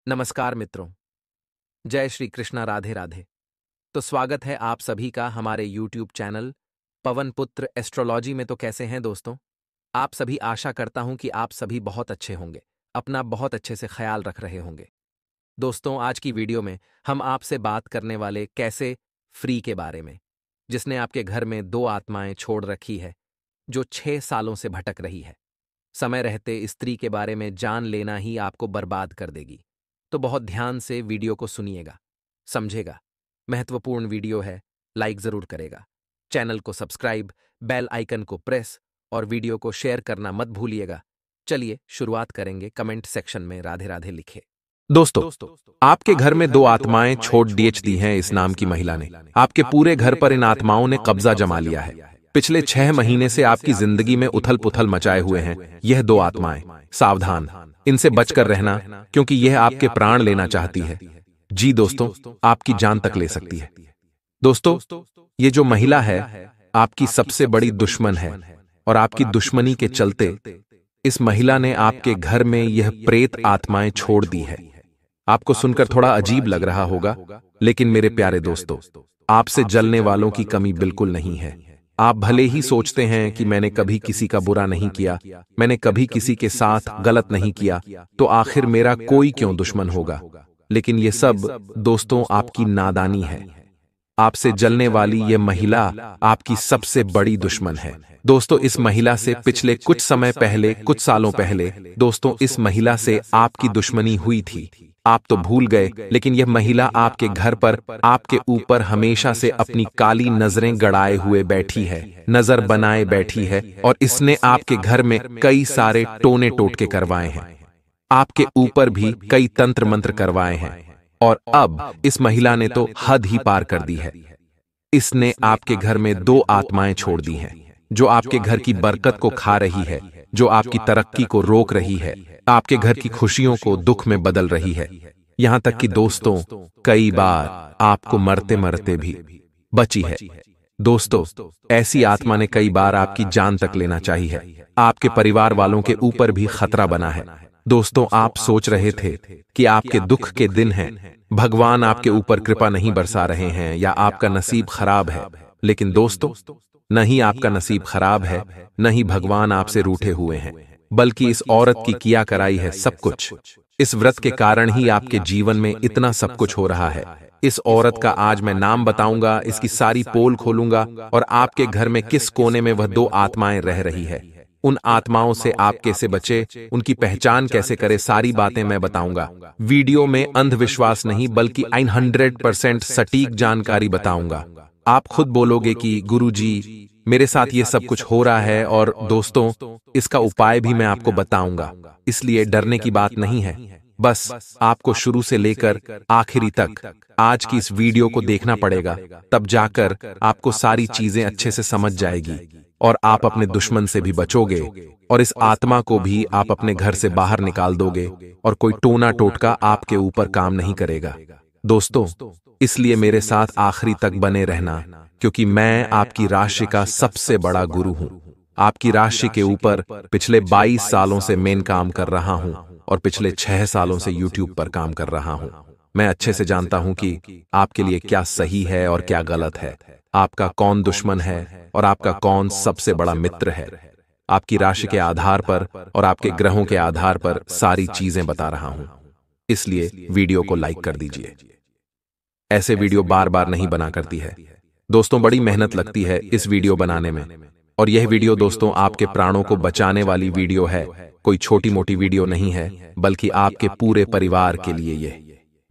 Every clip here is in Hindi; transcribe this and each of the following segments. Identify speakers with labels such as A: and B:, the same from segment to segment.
A: नमस्कार मित्रों। जय श्री कृष्णा, राधे राधे। तो स्वागत है आप सभी का हमारे यूट्यूब चैनल पवन पुत्र एस्ट्रोलॉजी में। तो कैसे हैं दोस्तों आप सभी? आशा करता हूं कि आप सभी बहुत अच्छे होंगे, अपना बहुत अच्छे से ख्याल रख रहे होंगे। दोस्तों, आज की वीडियो में हम आपसे बात करने वाले कैसे फ्री के बारे में, जिसने आपके घर में दो आत्माएं छोड़ रखी है, जो 6 सालों से भटक रही है। समय रहते स्त्री के बारे में जान लेना ही आपको बर्बाद कर देगी। तो बहुत ध्यान से वीडियो को सुनिएगा, समझेगा। महत्वपूर्ण वीडियो है, लाइक जरूर करेगा। चैनल को सब्सक्राइब, बेल आइकन को प्रेस और वीडियो को शेयर करना मत भूलिएगा। चलिए शुरुआत करेंगे। कमेंट सेक्शन में राधे राधे लिखे। दोस्तों, आपके घर में दो आत्माएं छोड़ दी हैं इस नाम की महिला ने। आपके पूरे घर पर इन आत्माओं ने कब्जा जमा लिया है। पिछले 6 महीने से आपकी जिंदगी में उथल पुथल मचाए हुए हैं यह दो आत्माएं। सावधान, इनसे बचकर रहना, क्योंकि यह आपके प्राण लेना चाहती है। जी दोस्तों, आपकी जान तक ले सकती है। दोस्तों, ये जो महिला है आपकी सबसे बड़ी दुश्मन है, और आपकी दुश्मनी के चलते इस महिला ने आपके घर में यह प्रेत आत्माएं छोड़ दी है। आपको सुनकर थोड़ा अजीब लग रहा होगा, लेकिन मेरे प्यारे दोस्तों, आपसे जलने वालों की कमी बिल्कुल नहीं है। आप भले ही सोचते हैं कि मैंने कभी किसी का बुरा नहीं किया, मैंने कभी किसी के साथ गलत नहीं किया, तो आखिर मेरा कोई क्यों दुश्मन होगा। लेकिन ये सब दोस्तों आपकी नादानी है। आपसे जलने वाली ये महिला आपकी सबसे बड़ी दुश्मन है। दोस्तों, इस महिला से पिछले कुछ समय पहले, कुछ सालों पहले दोस्तों, इस महिला से आपकी दुश्मनी हुई थी। आप तो भूल गए, लेकिन यह महिला आपके घर पर, आपके ऊपर हमेशा से अपनी काली नजरें गड़ाए हुए बैठी है, नजर बनाए बैठी है, और इसने आपके घर में कई सारे टोने टोटके करवाए हैं। आपके ऊपर भी कई तंत्र मंत्र करवाए हैं, और अब इस महिला ने तो हद ही पार कर दी है। इसने आपके घर में दो आत्माएं छोड़ दी हैं, जो आपके घर की बरकत को खा रही है, जो आपकी तरक्की को रोक रही है, आपके घर की खुशियों को दुख में बदल रही है। यहां तक कि दोस्तों, कई बार आपको मरते मरते भी बची है। दोस्तों, ऐसी आत्मा ने कई बार आपकी जान तक लेना चाही है। आपके परिवार वालों के ऊपर भी खतरा बना है। दोस्तों, आप सोच रहे थे कि आपके दुख के दिन हैं, भगवान आपके ऊपर कृपा नहीं बरसा रहे हैं, या आपका नसीब खराब है। लेकिन दोस्तों, न ही आपका नसीब खराब है, न ही भगवान आपसे रूठे हुए हैं, बल्कि इस औरत की किया कराई है सब कुछ। इस व्रत के कारण ही आपके जीवन में इतना सब कुछ हो रहा है। इस औरत का आज मैं नाम बताऊंगा, इसकी सारी पोल खोलूंगा, और आपके घर में किस कोने में वह दो आत्माएं रह रही है, उन आत्माओं से आप कैसे बचे, उनकी पहचान कैसे करें, सारी बातें मैं बताऊंगा। वीडियो में अंधविश्वास नहीं, बल्कि 100% सटीक जानकारी बताऊंगा। आप खुद बोलोगे कि गुरुजी, मेरे साथ ये सब कुछ हो रहा है, और दोस्तों, इसका उपाय भी मैं आपको बताऊंगा। इसलिए डरने की बात नहीं है। बस आपको शुरू से लेकर आखिरी तक आज की इस वीडियो को देखना पड़ेगा, तब जाकर आपको सारी चीजें अच्छे से समझ जाएगी, और आप अपने दुश्मन से भी बचोगे, और इस आत्मा को भी आप अपने घर से बाहर निकाल दोगे, और कोई टोना टोटका आपके ऊपर काम नहीं करेगा। दोस्तों, इसलिए मेरे साथ आखिरी तक बने रहना, क्योंकि मैं आपकी राशि का सबसे बड़ा गुरु हूं। आपकी राशि के ऊपर पिछले 22 सालों से मेन काम कर रहा हूं, और पिछले 6 सालों से यूट्यूब पर काम कर रहा हूं। मैं अच्छे से जानता हूं कि आपके लिए क्या सही है और क्या गलत है, आपका कौन दुश्मन है और आपका कौन सबसे बड़ा मित्र है। आपकी राशि के आधार पर और आपके ग्रहों के आधार पर सारी चीजें बता रहा हूं। इसलिए वीडियो को लाइक कर दीजिए। ऐसे वीडियो बार बार नहीं बना करती है दोस्तों, बड़ी मेहनत लगती है इस वीडियो बनाने में, और यह वीडियो दोस्तों आपके प्राणों को बचाने वाली वीडियो है। कोई छोटी मोटी वीडियो नहीं है, बल्कि आपके पूरे परिवार के लिए ये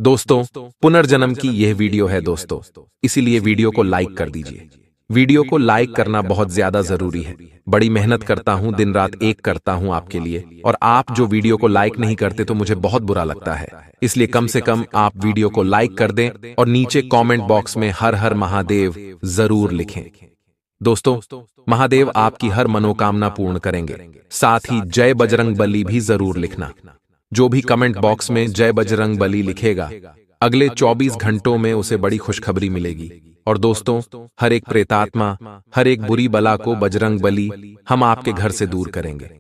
A: दोस्तों पुनर्जन्म की यह वीडियो है दोस्तों। इसीलिए वीडियो को लाइक कर दीजिए। वीडियो को लाइक करना बहुत ज्यादा जरूरी है। बड़ी मेहनत करता हूं, दिन रात एक करता हूं आपके लिए, और आप जो वीडियो को लाइक नहीं करते तो मुझे बहुत बुरा लगता है। इसलिए कम से कम आप वीडियो को लाइक कर दें, और नीचे कमेंट बॉक्स में हर हर महादेव जरूर लिखें। दोस्तों, महादेव आपकी हर मनोकामना पूर्ण करेंगे। साथ ही जय बजरंग बली भी जरूर लिखना। जो भी कमेंट बॉक्स में जय बजरंग बली लिखेगा, अगले 24 घंटों में उसे बड़ी खुशखबरी मिलेगी। और दोस्तों, हर एक प्रेतात्मा, हर एक बुरी बला को बजरंग बली हम आपके घर से दूर करेंगे।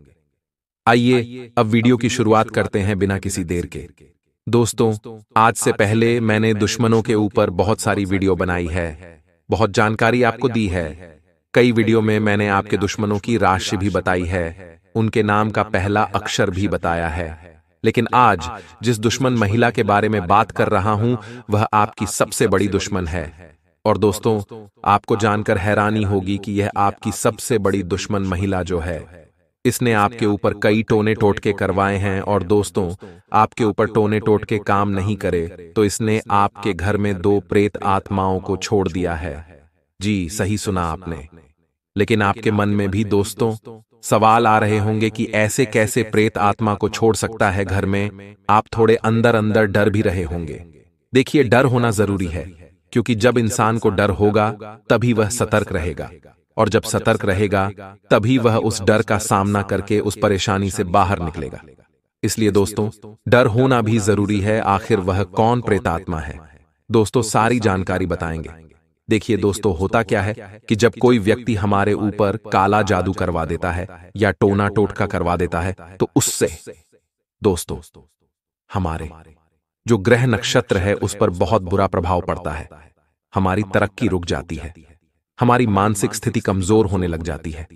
A: आइए अब वीडियो की शुरुआत करते हैं बिना किसी देर के। दोस्तों, आज से पहले मैंने दुश्मनों के ऊपर बहुत सारी वीडियो बनाई है, बहुत जानकारी आपको दी है। कई वीडियो में मैंने आपके दुश्मनों की राशि भी बताई है, उनके नाम का पहला अक्षर भी बताया है। लेकिन आज जिस दुश्मन महिला के बारे में बात कर रहा हूं, वह आपकी सबसे बड़ी दुश्मन है। और दोस्तों, आपको जानकर हैरानी होगी कि यह आपकी सबसे बड़ी दुश्मन महिला जो है, इसने आपके ऊपर कई टोने टोटके करवाए हैं। और दोस्तों, आपके ऊपर टोने टोटके काम नहीं करे तो इसने आपके घर में 2 प्रेत आत्माओं को छोड़ दिया है। जी, सही सुना आपने। लेकिन आपके मन में भी दोस्तों सवाल आ रहे होंगे कि ऐसे कैसे प्रेत आत्मा को छोड़ सकता है घर में। आप थोड़े अंदर अंदर डर भी रहे होंगे। देखिए, डर होना जरूरी है, क्योंकि जब इंसान को डर होगा तभी वह सतर्क रहेगा, और जब सतर्क रहेगा तभी वह उस डर का सामना करके उस परेशानी से बाहर निकलेगा। इसलिए दोस्तों, डर होना भी जरूरी है। आखिर वह कौन प्रेतात्मा है? दोस्तों, सारी जानकारी बताएंगे। देखिए दोस्तों, होता क्या है कि जब कोई व्यक्ति हमारे ऊपर काला जादू करवा देता है या टोना टोटका करवा देता है, तो उससे दोस्तों हमारे जो ग्रह नक्षत्र है उस पर बहुत बुरा प्रभाव पड़ता है। हमारी तरक्की रुक जाती है, हमारी मानसिक स्थिति कमजोर होने लग जाती है।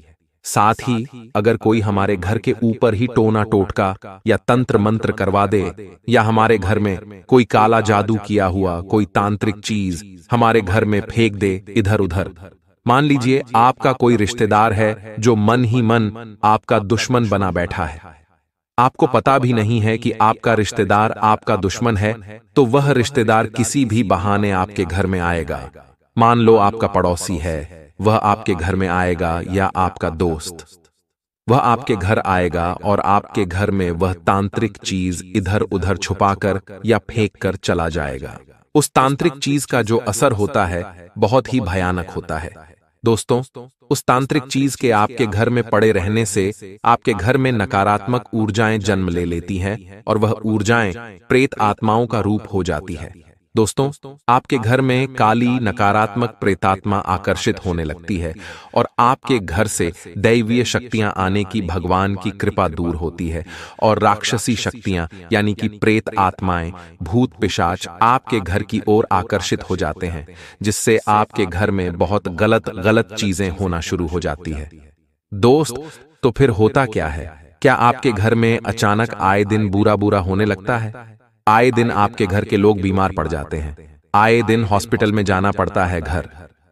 A: साथ ही अगर कोई हमारे घर के ऊपर ही टोना टोटका या तंत्र मंत्र करवा दे, या हमारे घर में कोई काला जादू किया हुआ कोई तांत्रिक चीज हमारे घर में फेंक दे इधर उधर। मान लीजिए आपका कोई रिश्तेदार है जो मन ही मन आपका दुश्मन बना बैठा है, आपको पता भी नहीं है कि आपका रिश्तेदार आपका दुश्मन है, तो वह रिश्तेदार किसी भी बहाने आपके घर में आएगा। मान लो आपका पड़ोसी है, वह आपके घर में आएगा, या आपका दोस्त, वह आपके घर आएगा और आपके घर में वह तांत्रिक चीज इधर उधर छुपाकर या फेंक कर चला जाएगा। उस तांत्रिक चीज का जो असर होता है बहुत ही भयानक होता है। दोस्तों, उस तांत्रिक चीज के आपके घर में पड़े रहने से आपके घर में नकारात्मक ऊर्जाएं जन्म ले लेती हैं, और वह ऊर्जाएं प्रेत आत्माओं का रूप हो जाती है। दोस्तों, आपके घर में काली नकारात्मक प्रेतात्मा आकर्षित होने लगती है, और आपके घर से दैवीय शक्तियां आने की भगवान की कृपा दूर होती है, और राक्षसी शक्तियां यानी कि प्रेत आत्माएं, भूत पिशाच आपके घर की ओर आकर्षित हो जाते हैं, जिससे आपके घर में बहुत गलत गलत चीजें होना शुरू हो जाती है। दोस्त, तो फिर होता क्या है? क्या आपके घर में अचानक आए दिन बुरा बुरा होने लगता है? आए दिन आपके घर के लोग बीमार पड़ जाते हैं, आए दिन हॉस्पिटल में जाना पड़ता है घर।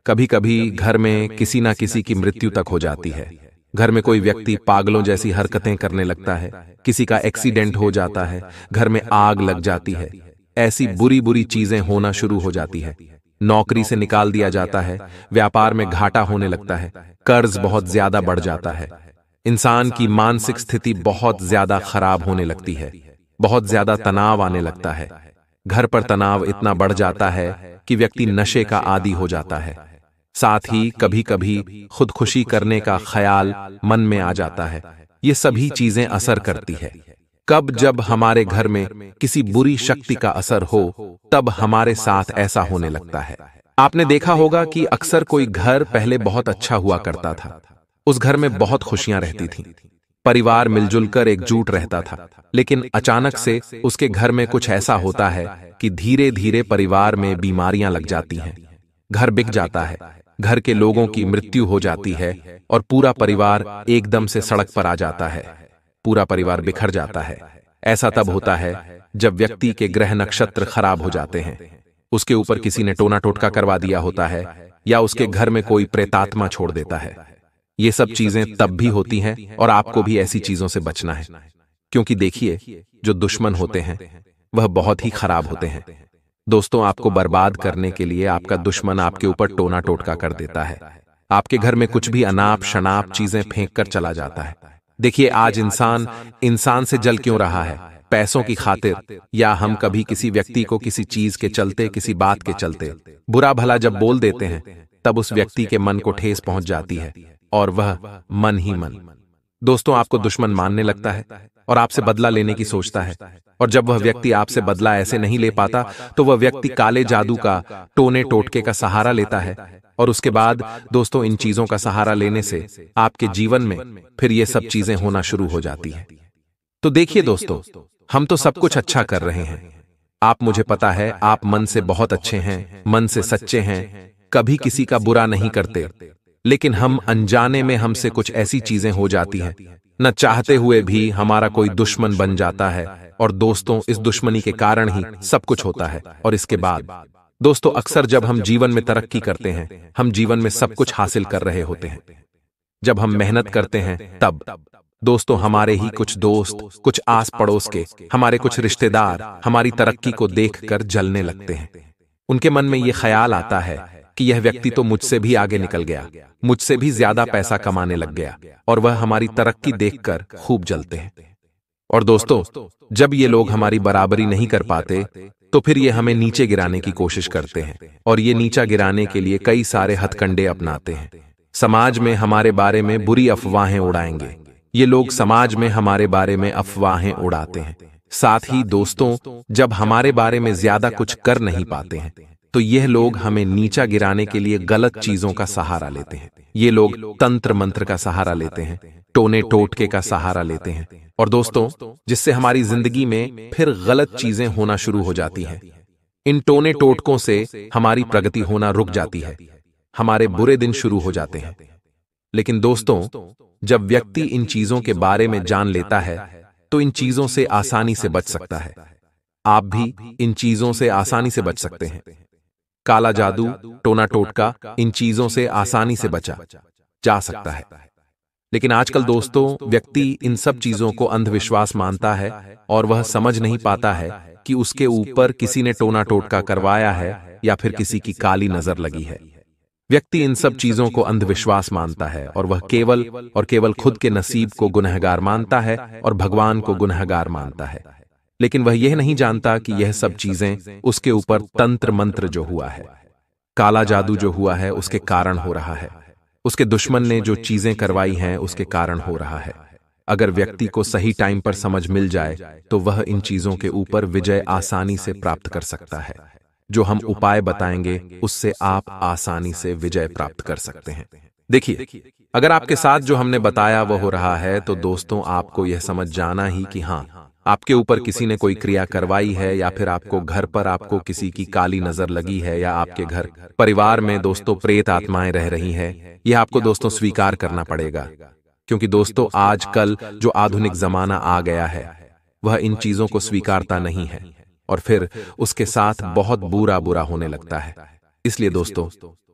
A: कभी कभी घर में किसी ना किसी की मृत्यु तक हो जाती है। घर में कोई व्यक्ति पागलों जैसी हरकतें करने लगता है, किसी का एक्सीडेंट हो जाता है, घर में आग लग जाती है। ऐसी बुरी बुरी चीजें होना शुरू हो जाती है। नौकरी से निकाल दिया जाता है, व्यापार में घाटा होने लगता है, कर्ज बहुत ज्यादा बढ़ जाता है, इंसान की मानसिक स्थिति बहुत ज्यादा खराब होने लगती है, बहुत ज्यादा तनाव आने लगता है। घर पर तनाव इतना बढ़ जाता है कि व्यक्ति नशे का आदी हो जाता है। साथ ही कभी कभी खुदकुशी करने का ख्याल मन में आ जाता है। ये सभी चीजें असर करती है। कब जब हमारे घर में किसी बुरी शक्ति का असर हो, तब हमारे साथ ऐसा होने लगता है। आपने देखा होगा कि अक्सर कोई घर पहले बहुत अच्छा हुआ करता था, उस घर में बहुत खुशियां रहती थीं, परिवार मिलजुल कर एकजुट रहता था। लेकिन अचानक से उसके घर में कुछ ऐसा होता है कि धीरे धीरे परिवार में बीमारियां लग जाती हैं, घर बिक जाता है, घर के लोगों की मृत्यु हो जाती है, और पूरा परिवार एकदम से सड़क पर आ जाता है, पूरा परिवार बिखर जाता है। ऐसा तब होता है जब व्यक्ति के ग्रह नक्षत्र खराब हो जाते हैं, उसके ऊपर किसी ने टोना टोटका करवा दिया होता है, या उसके घर में कोई प्रेतात्मा छोड़ देता है। ये सब चीजें तब भी होती हैं, और आपको भी ऐसी चीजों से बचना है, क्योंकि देखिए, जो दुश्मन होते हैं वह बहुत ही खराब होते हैं। दोस्तों, आपको बर्बाद करने के लिए आपका दुश्मन आपके ऊपर टोना टोटका कर देता है। आपके घर में कुछ भी अनाप शनाप चीजें फेंक कर चला जाता है। देखिए, आज इंसान से जल क्यों रहा है? पैसों की खातिर, या हम कभी किसी व्यक्ति को किसी चीज के चलते, किसी बात के चलते बुरा भला जब बोल देते हैं, तब उस व्यक्ति के मन को ठेस पहुंच जाती है, और वह मन ही मन दोस्तों आपको दुश्मन मानने लगता है, और आपसे बदला लेने की सोचता है। और जब वह व्यक्ति आपसे बदला ऐसे नहीं ले पाता, तो वह व्यक्ति काले जादू का, टोने टोटके का सहारा लेता है। और उसके बाद दोस्तों, इन चीजों का सहारा लेने से आपके जीवन में फिर ये सब चीजें होना शुरू हो जाती है। तो देखिए दोस्तों, हम तो सब कुछ अच्छा कर रहे हैं, आप, मुझे पता है, आप मन से बहुत अच्छे हैं, मन से सच्चे हैं, कभी किसी का बुरा नहीं करते, लेकिन हम अनजाने में हमसे कुछ ऐसी चीजें हो जाती हैं, न चाहते हुए भी हमारा कोई दुश्मन बन जाता है। और दोस्तों, इस दुश्मनी के कारण ही सब कुछ होता है। और इसके बाद दोस्तों, अक्सर जब हम जीवन में तरक्की करते हैं, हम जीवन में सब कुछ हासिल कर रहे होते हैं, जब हम मेहनत करते हैं, तब दोस्तों हमारे ही कुछ दोस्त, कुछ आस पड़ोस के, हमारे कुछ रिश्तेदार हमारी तरक्की को देखकर जलने लगते हैं। उनके मन में यह ख्याल आता है कि यह व्यक्ति तो मुझसे भी आगे निकल गया, मुझसे भी ज्यादा पैसा कमाने लग गया, और वह हमारी तरक्की देखकर खूब जलते हैं। और दोस्तों, जब ये लोग हमारी बराबरी नहीं कर पाते, तो फिर ये हमें नीचे गिराने की कोशिश करते हैं, और ये नीचा गिराने के लिए कई सारे हथकंडे अपनाते हैं। समाज में हमारे बारे में बुरी अफवाहें उड़ाएंगे। ये लोग समाज में हमारे बारे में अफवाहें उड़ाते हैं। साथ ही दोस्तों, जब हमारे बारे में ज्यादा कुछ कर नहीं पाते हैं, तो यह लोग हमें नीचा गिराने के लिए गलत चीजों का सहारा लेते हैं। ये लोग तंत्र मंत्र का सहारा लेते हैं, टोने टोटके का सहारा लेते हैं, और दोस्तों, जिससे हमारी जिंदगी में फिर गलत चीजें होना शुरू हो जाती हैं। इन टोने टोटकों से हमारी प्रगति होना रुक जाती है, हमारे बुरे दिन शुरू हो जाते हैं। लेकिन दोस्तों, जब व्यक्ति इन चीजों के बारे में जान लेता है, तो इन चीजों से आसानी से बच सकता है। आप भी इन चीजों से आसानी से बच सकते हैं। काला जादू, टोना टोटका, इन चीजों से आसानी से बचा जा सकता है। लेकिन आजकल दोस्तों, व्यक्ति इन सब चीजों को अंधविश्वास मानता है, और वह समझ नहीं पाता है कि उसके ऊपर किसी ने टोना टोटका करवाया है या फिर किसी की काली नजर लगी है। व्यक्ति इन सब चीजों को अंधविश्वास मानता है, और वह केवल और केवल खुद के नसीब को गुनहगार मानता है और भगवान को गुनहगार मानता है। लेकिन वह यह नहीं जानता कि यह सब चीजें उसके ऊपर तंत्र मंत्र जो हुआ है, काला जादू जो हुआ है, उसके कारण हो रहा है। उसके दुश्मन ने जो चीजें करवाई हैं, उसके कारण हो रहा है। अगर व्यक्ति को सही टाइम पर समझ मिल जाए, तो वह इन चीजों के ऊपर विजय आसानी से प्राप्त कर सकता है। जो हम उपाय बताएंगे, उससे आप आसानी से विजय प्राप्त कर सकते हैं। देखिए, अगर आपके साथ जो हमने बताया वह हो रहा है, तो दोस्तों आपको यह समझ जाना ही कि हाँ, आपके ऊपर किसी ने कोई क्रिया करवाई है, या फिर आपको घर पर आपको किसी की काली नजर लगी है, या आपके घर परिवार में दोस्तों प्रेत आत्माएं रह रही हैं। यह आपको दोस्तों स्वीकार करना पड़ेगा, क्योंकि दोस्तों आजकल जो आधुनिक जमाना आ गया है, वह इन चीजों को स्वीकारता नहीं है, और फिर उसके साथ बहुत बुरा बुरा होने लगता है। इसलिए दोस्तों,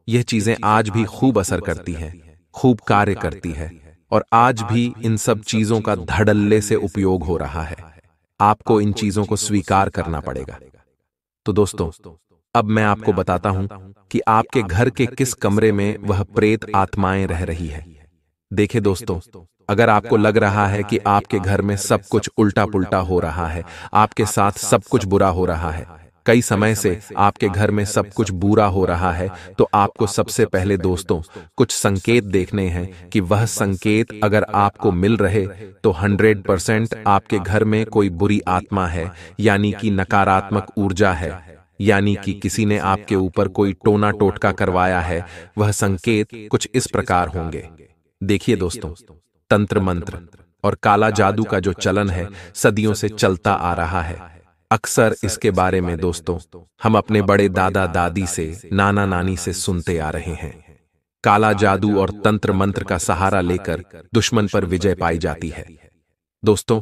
A: यह चीजें आज भी खूब असर करती हैं, खूब कार्य करती है, और आज भी इन सब चीजों का धड़ल्ले से उपयोग हो रहा है। आपको इन चीजों को स्वीकार करना पड़ेगा। तो दोस्तों, अब मैं आपको बताता हूं कि आपके घर के किस कमरे में वह प्रेत आत्माएं रह रही है। देखिए दोस्तों, अगर आपको लग रहा है कि आपके घर में सब कुछ उल्टा पुल्टा हो रहा है, आपके साथ सब कुछ बुरा हो रहा है, कई समय से आपके घर में सब कुछ बुरा हो रहा है, तो आपको सबसे पहले दोस्तों कुछ संकेत देखने हैं कि वह संकेत अगर आपको मिल रहे, तो 100% आपके घर में कोई बुरी आत्मा है, यानी कि नकारात्मक ऊर्जा है, यानी कि किसी ने आपके ऊपर कोई टोना टोटका करवाया है। वह संकेत कुछ इस प्रकार होंगे। देखिए दोस्तों, तंत्र मंत्र और काला जादू का जो चलन है, सदियों से चलता आ रहा है। अक्सर इसके बारे में दोस्तों हम अपने बड़े दादा दादी से, नाना नानी से सुनते आ रहे हैं। काला जादू और तंत्र मंत्र का सहारा लेकर दुश्मन पर विजय पाई जाती है। दोस्तों,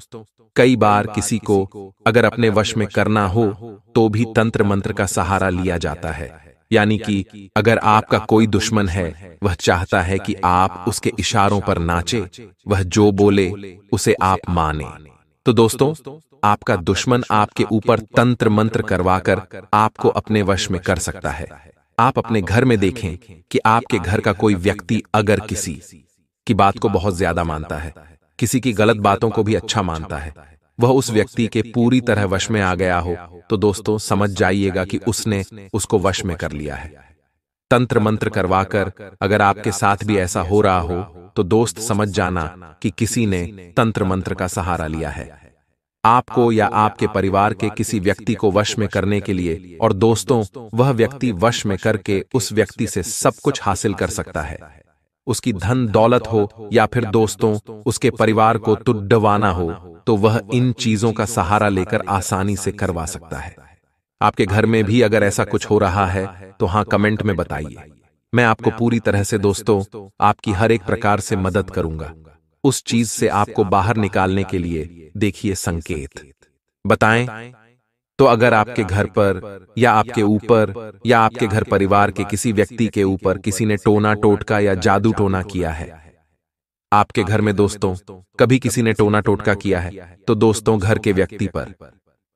A: कई बार किसी को अगर अपने वश में करना हो, तो भी तंत्र मंत्र का सहारा लिया जाता है। यानी कि अगर आपका कोई दुश्मन है, वह चाहता है कि आप उसके इशारों पर नाचे, वह जो बोले उसे आप माने। तो दोस्तों, आपका दुश्मन आपके ऊपर तंत्र मंत्र करवाकर आपको अपने वश में कर सकता है। आप अपने घर में देखें कि आपके घर का कोई व्यक्ति अगर किसी की बात को बहुत ज्यादा मानता है, किसी की गलत बातों को भी अच्छा मानता है, वह उस व्यक्ति के पूरी तरह वश में आ गया हो, तो दोस्तों समझ जाइएगा कि उसने उसको वश में कर लिया है। तंत्र मंत्र करवाकर अगर आपके साथ भी ऐसा हो रहा हो, तो दोस्त समझ जाना कि किसी ने तंत्र मंत्र का सहारा लिया है आपको या आपके परिवार के किसी व्यक्ति को वश में करने के लिए। और दोस्तों, वह व्यक्ति वश में करके उस व्यक्ति से सब कुछ हासिल कर सकता है। उसकी धन दौलत हो या फिर दोस्तों उसके परिवार को तुड्डवाना हो, तो वह इन चीजों का सहारा लेकर आसानी से करवा सकता है। आपके घर में भी अगर ऐसा कुछ हो रहा है तो हाँ, कमेंट में बताइए। मैं आपको पूरी तरह से दोस्तों आपकी हर एक प्रकार से मदद करूंगा उस चीज से आपको बाहर निकालने के लिए। देखिए संकेत बताएं। तो अगर आपके घर पर या आपके ऊपर या आपके घर परिवार के किसी व्यक्ति के ऊपर किसी ने टोना टोटका या जादू टोना किया है, आपके घर में दोस्तों कभी किसी ने टोना टोटका किया है, तो दोस्तों घर के व्यक्ति पर,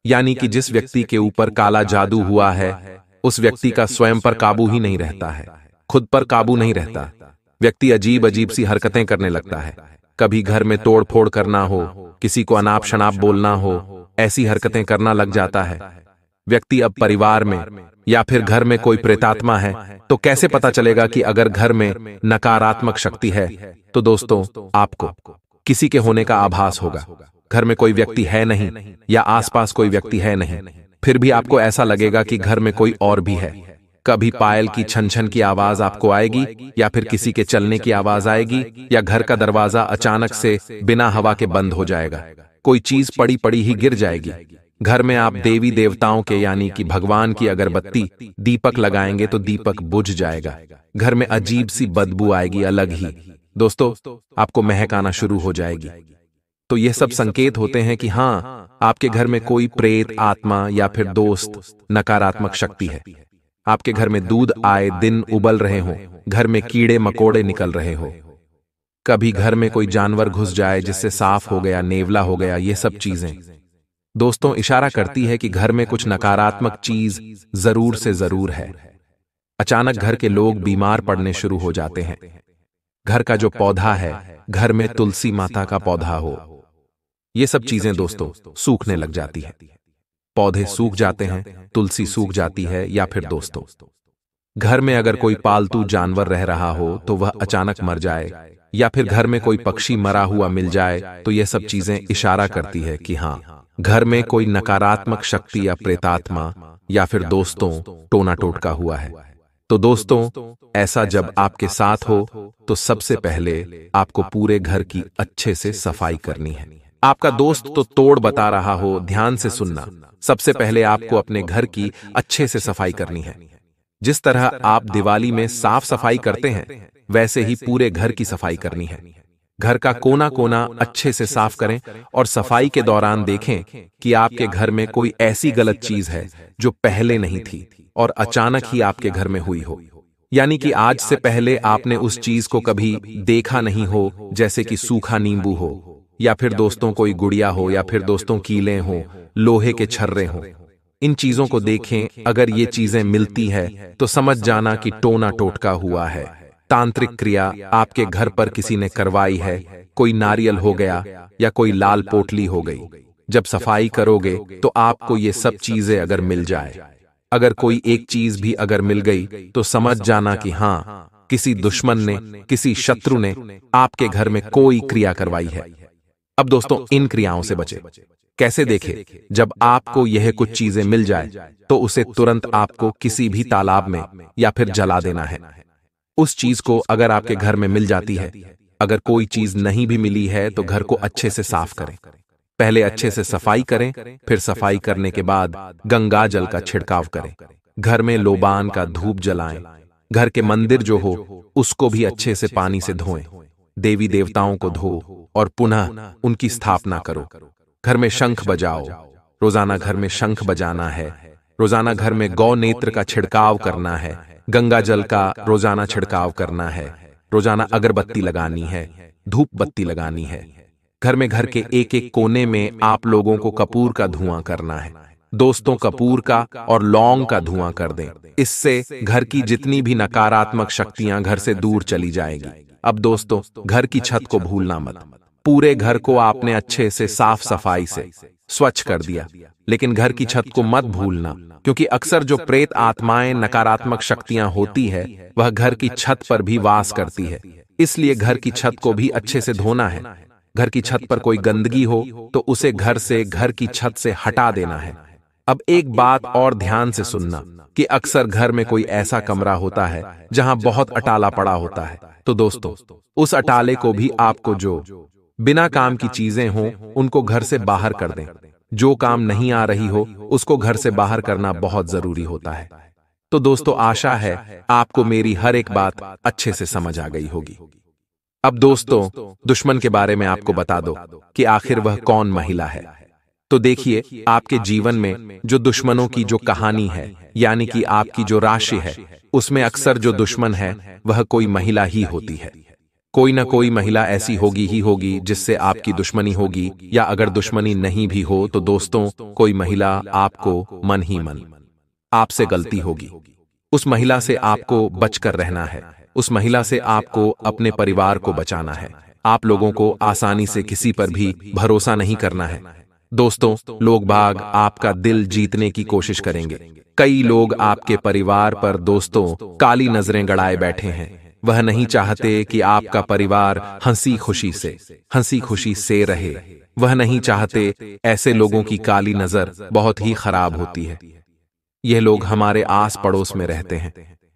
A: यानी कि जिस व्यक्ति के ऊपर काला जादू हुआ है, उस व्यक्ति का स्वयं पर काबू ही नहीं रहता है, खुद पर काबू नहीं रहता। व्यक्ति अजीब अजीब सी हरकतें करने लगता है। कभी घर में तोड़ फोड़ करना हो, किसी को अनाप शनाप बोलना हो, ऐसी हरकतें करना लग जाता है। व्यक्ति अब परिवार में या फिर घर में कोई प्रेतात्मा है, तो कैसे पता चलेगा कि अगर घर में नकारात्मक शक्ति है? तो दोस्तों आपको किसी के होने का आभास होगा। घर में कोई व्यक्ति है नहीं या आसपास कोई व्यक्ति है नहीं, फिर भी आपको ऐसा लगेगा कि घर में कोई और भी है। कभी पायल की छन छन की आवाज आपको आएगी, या फिर किसी के चलने की आवाज आएगी, या घर का दरवाजा अचानक से बिना हवा के बंद हो जाएगा। कोई चीज पड़ी पड़ी ही गिर जाएगी। घर में आप देवी देवताओं के यानी कि भगवान की अगरबत्ती दीपक लगाएंगे तो दीपक बुझ जाएगा। घर में अजीब सी बदबू आएगी, अलग ही दोस्तों आपको महक आना शुरू हो जाएगी। तो ये सब संकेत होते हैं कि हाँ, आपके घर में कोई प्रेत आत्मा या फिर दोस्त नकारात्मक शक्ति है। आपके घर में दूध आए दिन उबल रहे हो, घर में कीड़े मकोड़े निकल रहे हो, कभी घर में कोई जानवर घुस जाए जिससे साफ हो गया, नेवला हो गया, ये सब चीजें दोस्तों इशारा करती है कि घर में कुछ नकारात्मक चीज जरूर से जरूर है। अचानक घर के लोग बीमार पड़ने शुरू हो जाते हैं। घर का जो पौधा है, घर में तुलसी माता का पौधा हो, ये सब चीजें दोस्तों सूखने लग जाती है। पौधे सूख जाते हैं, तुलसी सूख जाती है, या फिर दोस्तों घर में अगर कोई पालतू जानवर रह रहा हो तो वह अचानक मर जाए, या फिर घर में कोई पक्षी मरा हुआ मिल जाए, तो यह सब चीजें इशारा करती है कि हाँ, घर में कोई नकारात्मक शक्ति या प्रेतात्मा या फिर दोस्तों टोना टोटका हुआ है। तो दोस्तों ऐसा जब आपके साथ हो तो सबसे पहले आपको पूरे घर की अच्छे से सफाई करनी है। आपका दोस्त तो तोड़ बता रहा हो, ध्यान से सुनना। सबसे पहले आपको अपने घर की अच्छे से सफाई करनी है। जिस तरह आप दिवाली में साफ सफाई करते हैं, वैसे ही पूरे घर की सफाई करनी है। घर का कोना कोना अच्छे से साफ करें और सफाई के दौरान देखें कि आपके घर में कोई ऐसी गलत चीज है जो पहले नहीं थी और अचानक ही आपके घर में हुई हो, यानी कि आज से पहले आपने उस चीज को कभी देखा नहीं हो, जैसे कि सूखा नींबू हो, या फिर दोस्तों कोई गुड़िया हो, या फिर दोस्तों कीले हो, लोहे के छर्रे हो। इन चीजों को देखें, अगर ये चीजें मिलती है तो समझ जाना कि टोना टोटका हुआ है। तांत्रिक क्रिया आपके घर पर किसी ने करवाई है, कोई नारियल हो गया या कोई लाल पोटली हो गई। जब सफाई करोगे तो आपको ये सब चीजें अगर मिल जाए, अगर कोई एक चीज भी अगर मिल गई, तो समझ जाना कि हाँ, किसी दुश्मन ने, किसी शत्रु ने आपके घर में कोई क्रिया करवाई है। अब दोस्तों इन क्रियाओं से बचे। कैसे देखें? जब आपको यह कुछ चीजें मिल जाए तो उसे तुरंत आपको किसी भी तालाब में या फिर जला देना है। उस चीज को अगर आपके घर में मिल जाती है, अगर कोई चीज नहीं भी मिली है तो घर को अच्छे से साफ करें। पहले अच्छे से सफाई करें, फिर सफाई करने के बाद गंगा जल का छिड़काव करें। घर में लोबान का धूप जलाएं। घर के मंदिर जो हो उसको भी अच्छे से पानी से धोएं। देवी देवताओं को धो और पुनः उनकी स्थापना करो। घर में शंख बजाओ, रोजाना घर में शंख बजाना है। रोजाना घर में गौ नेत्र का छिड़काव करना है। गंगा जल का रोजाना छिड़काव करना है। रोजाना अगरबत्ती लगानी है, धूप बत्ती लगानी है। घर में घर के एक एक कोने में आप लोगों को कपूर का धुआं करना है। दोस्तों कपूर का और लौंग का धुआं कर दें। इससे घर की जितनी भी नकारात्मक शक्तियां घर से दूर चली जाएगी। अब दोस्तों घर की छत को भूलना मत। पूरे घर को आपने अच्छे से साफ सफाई से स्वच्छ कर दिया, लेकिन घर की छत को मत भूलना, क्योंकि अक्सर जो प्रेत आत्माएं नकारात्मक शक्तियां होती है वह घर की छत पर भी वास करती है। इसलिए घर की छत को भी अच्छे से धोना है। घर की छत पर कोई गंदगी हो तो उसे घर से, घर की छत से हटा देना है। अब एक बात और ध्यान से सुनना कि अक्सर घर में कोई ऐसा कमरा होता है जहां बहुत अटाला पड़ा होता है। तो दोस्तों उस अटाले को भी आपको, जो बिना काम की चीजें हों, उनको घर से बाहर कर दें। जो काम नहीं आ रही हो उसको घर से बाहर करना बहुत जरूरी होता है। तो दोस्तों, आशा है आपको मेरी हर एक बात अच्छे से समझ आ गई होगी। अब दोस्तों, दुश्मन के बारे में आपको बता दो कि आखिर वह कौन महिला है। तो देखिए, आपके जीवन में जो दुश्मनों की जो कहानी है, यानी कि आपकी जो राशि है, उसमें अक्सर जो दुश्मन है वह कोई महिला ही होती है। कोई ना कोई महिला ऐसी होगी ही होगी जिससे आपकी दुश्मनी होगी, या अगर दुश्मनी नहीं भी हो तो दोस्तों, कोई महिला आपको मन ही मन आपसे गलती होगी। उस महिला से आपको बचकर रहना है। उस महिला से आपको अपने परिवार को बचाना है। आप लोगों को आसानी से किसी पर भी भरोसा नहीं करना है। दोस्तों, लोग बाग आपका दिल जीतने की कोशिश करेंगे। कई लोग आपके परिवार पर दोस्तों काली नजरें गड़ाए बैठे हैं। वह नहीं चाहते कि आपका परिवार हंसी खुशी से रहे। वह नहीं चाहते। ऐसे लोगों की काली नजर बहुत ही खराब होती है। यह लोग हमारे आस पड़ोस में रहते हैं,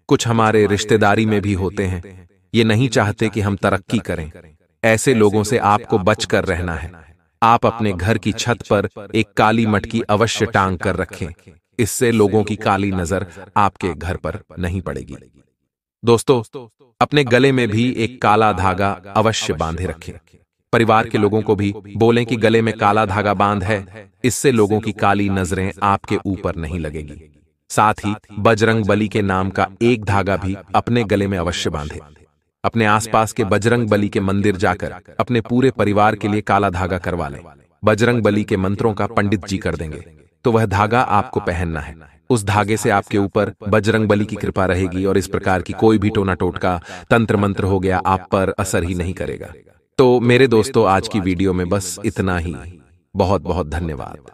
A: कुछ हमारे रिश्तेदारी में भी होते हैं। ये नहीं चाहते कि हम तरक्की करें। ऐसे लोगों से आपको बचकर रहना है। आप अपने घर की छत पर एक काली मटकी अवश्य टांग कर रखें। इससे लोगों की काली नजर आपके घर पर नहीं पड़ेगी। दोस्तों, अपने गले में भी एक काला धागा अवश्य बांधे रखें। परिवार के लोगों को भी बोलें कि गले में काला धागा बांध है। इससे लोगों की काली नजरें आपके ऊपर नहीं लगेगी। साथ ही बजरंग बली के नाम का एक धागा भी अपने गले में अवश्य बांधे। अपने आसपास के बजरंग बली के मंदिर जाकर अपने पूरे परिवार के लिए काला धागा करवा लें। बजरंग बली के मंत्रों का पंडित जी कर देंगे, तो वह धागा आपको पहनना है। उस धागे से आपके ऊपर बजरंग बली की कृपा रहेगी और इस प्रकार की कोई भी टोना टोटका, तंत्र मंत्र हो गया, आप पर असर ही नहीं करेगा। तो मेरे दोस्तों, आज की वीडियो में बस इतना ही। बहुत बहुत धन्यवाद।